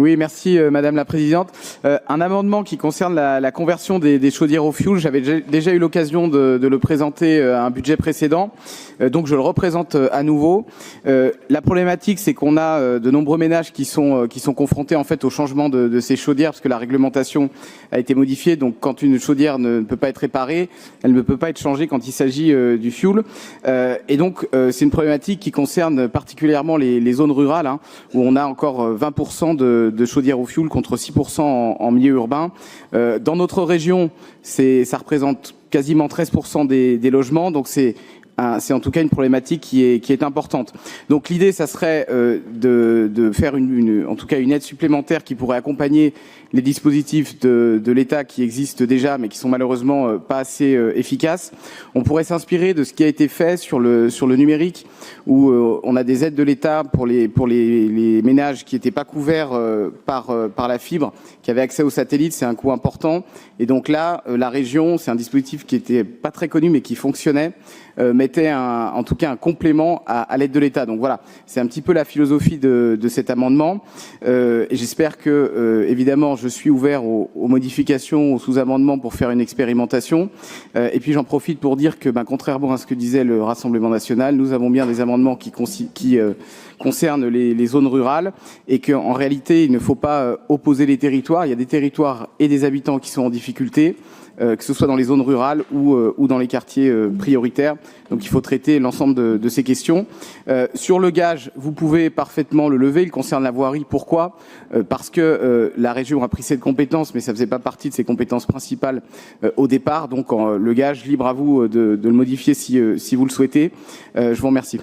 Oui, merci Madame la Présidente. Un amendement qui concerne la conversion des chaudières au fioul. J'avais déjà eu l'occasion de le présenter à un budget précédent, donc je le représente à nouveau. La problématique, c'est qu'on a de nombreux ménages qui sont confrontés en fait au changement de ces chaudières parce que la réglementation a été modifiée. Donc quand une chaudière ne peut pas être réparée, elle ne peut pas être changée quand il s'agit du fioul. Et donc c'est une problématique qui concerne particulièrement les zones rurales, hein, où on a encore 20% de chaudières au fioul contre 6% en milieu urbain. Dans notre région, ça représente quasiment 13% des logements, donc c'est en tout cas une problématique qui est importante. Donc l'idée, ça serait de faire en tout cas une aide supplémentaire qui pourrait accompagner les dispositifs de l'État qui existent déjà, mais qui sont malheureusement pas assez efficaces. On pourrait s'inspirer de ce qui a été fait sur le numérique, où on a des aides de l'État pour les ménages qui n'étaient pas couverts par la fibre, qui avaient accès aux satellites. C'est un coût important. Et donc là, la région, c'est un dispositif qui était pas très connu, mais qui fonctionnait, mettait en tout cas un complément à l'aide de l'État. Donc voilà, c'est un petit peu la philosophie de cet amendement. Et j'espère que, évidemment, je suis ouvert aux modifications, aux sous-amendements pour faire une expérimentation. Et puis j'en profite pour dire que, contrairement à ce que disait le Rassemblement national, nous avons bien des amendements qui concernent les zones rurales et qu'en réalité, il ne faut pas opposer les territoires. Il y a des territoires et des habitants qui sont en difficulté, que ce soit dans les zones rurales ou dans les quartiers prioritaires. Donc il faut traiter l'ensemble de ces questions. Sur le gage, vous pouvez parfaitement le lever. Il concerne la voirie. Pourquoi ? Parce que la région a pris cette compétence, mais ça ne faisait pas partie de ses compétences principales au départ. Donc le gage, libre à vous de le modifier si vous le souhaitez. Je vous remercie.